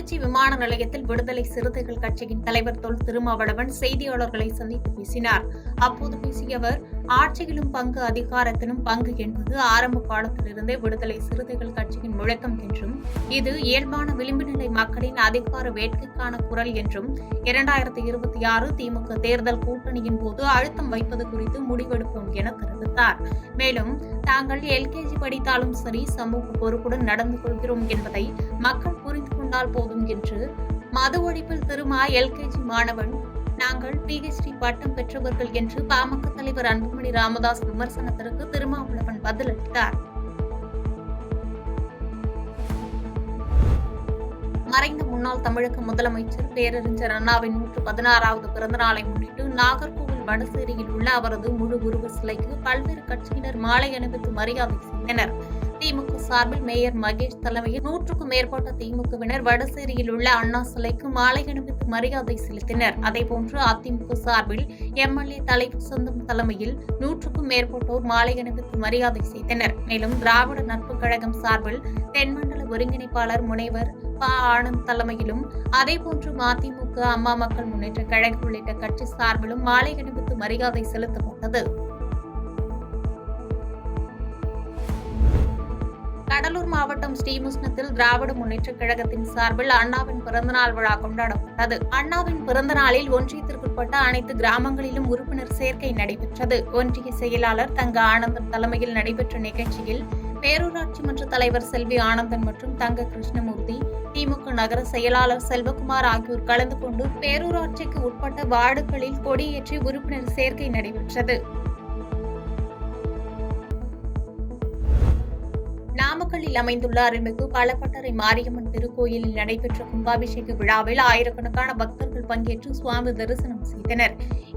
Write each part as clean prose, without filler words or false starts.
திருச்சி விமான நிலையத்தில் விடுதலை சிறுத்தைகள் கட்சியின் தலைவர் தொல் திருமாவளவன் செய்தியாளர்களை சந்தித்து பேசினார். அப்போது பேசிய அவர், ஆட்சியிலும் பங்கு அதிகாரத்திலும் பங்கு என்பது ஆரம்ப காலத்திலிருந்தே விடுதலை சிறுத்தைகள் கட்சியின் முழக்கம் என்றும், இது இயல்பான விளிம்பு நிலை மக்களின் அதிகார வேட்கைக்கான குரல் என்றும், 2026 திமுக தேர்தல் கூட்டணியின் போது அழுத்தம் வைப்பது குறித்து முடிவெடுப்போம் என தெரிவித்தார். மேலும், தாங்கள் எல்கேஜி படித்தாலும் சரி, சமூக பொறுப்புடன் நடந்து கொள்கிறோம் என்பதை மக்கள் புரிந்து கொண்டால் போதும் என்று, மது ஒழிப்பில் திருமா எல்கேஜி மாணவன், நாங்கள் PhD பட்டம் பெற்றவர்கள் என்று பாமக தலைவர் அன்புமணி ராமதாஸ் விமர்சனத்திற்கு திருமாவளவன் பதிலளித்தார். மறைந்த முன்னாள் தமிழக முதலமைச்சர் பேரறிஞர் அண்ணாவின் 116வது பிறந்தநாளை முன்னிட்டு நாகர்கோவில் வடசேரியில் உள்ள அவரது முழு உருவ சிலைக்கு பல்வேறு கட்சியினர் மாலை அணிவித்து மரியாதை செய்தனர். திமுக சார்பில் மேயர் மகேஷ் தலைமையில் 100க்கும் மேற்பட்ட திமுகவினர் வடசேரியில் உள்ள அண்ணா சிலைக்கு மாலை அணிவித்து மரியாதை செலுத்தினர். அதேபோன்று அதிமுக சார்பில் MLA தலைவர் சொந்தம் தலைமையில் 100க்கும் மேற்பட்டோர் மாலை அணிவித்து மரியாதை செய்தனர். மேலும் திராவிட நட்புக் கழகம் சார்பில் தென்மண்டல ஒருங்கிணைப்பாளர் முனைவர் ப. ஆனந்த் தலைமையிலும், அதேபோன்று மதிமுக, அம்மா மக்கள் முன்னேற்ற கழகம் உள்ளிட்ட கட்சி சார்பிலும் மாலை அணிவித்து மரியாதை செலுத்தப்பட்டது. கடலூர் மாவட்டம் ஸ்ரீமுஷ்ணத்தில் திராவிட முன்னேற்ற கழகத்தின் சார்பில் அண்ணாவின் பிறந்தநாள் விழா கொண்டாடப்பட்டது. அண்ணாவின் பிறந்தநாளில் ஒன்றியத்திற்குட்பட்ட அனைத்து கிராமங்களிலும் உறுப்பினர் சேர்க்கை நடைபெற்றது. ஒன்றிய செயலாளர் தங்க ஆனந்தன் தலைமையில் நடைபெற்ற நிகழ்ச்சியில் பேரூராட்சி மன்ற தலைவர் செல்வி ஆனந்தன் மற்றும் தங்க கிருஷ்ணமூர்த்தி, திமுக நகர செயலாளர் செல்வகுமார் ஆகியோர் கலந்து கொண்டு பேரூராட்சிக்கு உட்பட்ட வார்டுகளில் கொடியேற்றி உறுப்பினர் சேர்க்கை நடைபெற்றது. நாமக்கல்லில் அமைந்துள்ள அருள்மிகு பலப்பட்டறை மாரியம்மன் திருக்கோயிலில் நடைபெற்ற கும்பாபிஷேக விழாவில் ஆயிரக்கணக்கான பக்தர்கள் பங்கேற்று சுவாமி தரிசனம் செய்தனர்.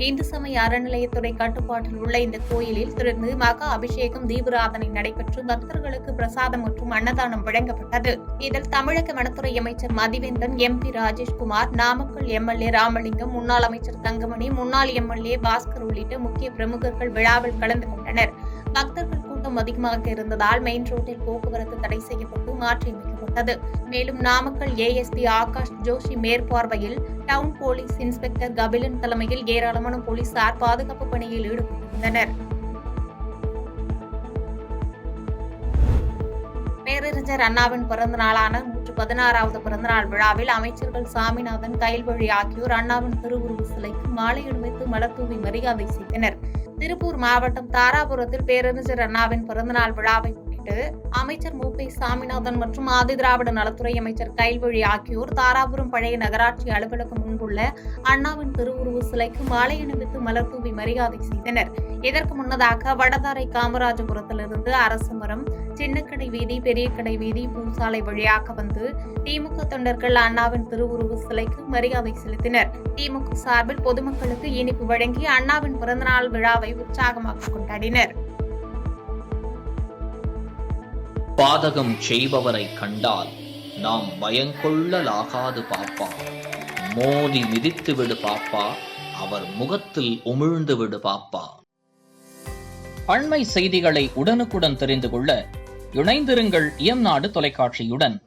இந்து சமய அறநிலையத்துறை கட்டுப்பாட்டில் உள்ள இந்த கோயிலில் தொடர்ந்து மகா அபிஷேகம், தீபாராதனை நடைபெற்று பக்தர்களுக்கு பிரசாதம் மற்றும் அன்னதானம் வழங்கப்பட்டது. இதில் தமிழக வனத்துறை அமைச்சர் மதிவேந்தன், MP ராஜேஷ்குமார், நாமக்கல் MLA ராமலிங்கம், முன்னாள் அமைச்சர் தங்கமணி, முன்னாள் MLA பாஸ்கர் உள்ளிட்ட முக்கிய பிரமுகர்கள் விழாவில் கலந்து கொண்டனர். பக்தர்கள் கூட்டம் அதிகமாக இருந்ததால் மெயின் ரோட்டில் போக்குவரத்து தடை செய்யப்பட்டு மாற்றியமைக்கப்பட்டது. மேலும் நாமக்கல் ASP ஆகாஷ் ஜோஷி மேற்பார்வையில் டவுன் போலீஸ் இன்ஸ்பெக்டர் கபிலன் தலைமையில் ஏராளமான போலீசார் பாதுகாப்பு பணியில் ஈடுபட்டிருந்தனர். பேரறிஞர் அண்ணாவின் பிறந்த நாளான 116வது பிறந்தநாள் விழாவில் அமைச்சர்கள் சாமிநாதன், கயல்வழி ஆகியோர் அண்ணாவின் திருவுருவ சிலைக்கு மாலை அணிவித்து மலர்தூவி மரியாதை செய்தனர். திருப்பூர் மாவட்டம் தாராபுரத்தில் பேரறிஞர் அண்ணாவின் பிறந்தநாள் விழாவை முன்னிட்டு அமைச்சர் மு.பி. சாமிநாதன் மற்றும் ஆதிதிராவிட நலத்துறை அமைச்சர் கயல்வழி ஆகியோர் தாராபுரம் பழைய நகராட்சி அலுவலகம் முன்புள்ள அண்ணாவின் திருவுருவ சிலைக்கு மாலை அணிவித்து மலர்தூவி மரியாதை செய்தனர். இதற்கு முன்னதாக வடதாரை காமராஜபுரத்திலிருந்து அரசுமரம், சின்னக்கடை வீதி, பெரியக்கடை வீதி, பூசாலை வழியாக வந்து திமுக தொண்டர்கள் அண்ணாவின் திருவுருவ சிலைக்கு மரியாதை செலுத்தினர். திமுக சார்பில் பொதுமக்களுக்கு இனிப்பு வழங்கி அண்ணாவின் பிறந்தநாள் விழாவை உற்சாகமாக கொண்டாடினர். பாதகம் செய்பவரை கண்டால் நாம் பயங்கொள்ளலாகாது பாப்பா, மோதி மிதித்து விடு பாப்பா, அவர் முகத்தில் உமிழ்ந்து விடு பாப்பா. அண்மை செய்திகளை உடனுக்குடன் தெரிந்து கொள்ள இணைந்திருங்கள் இயம்நாடு தொலைக்காட்சியுடன்.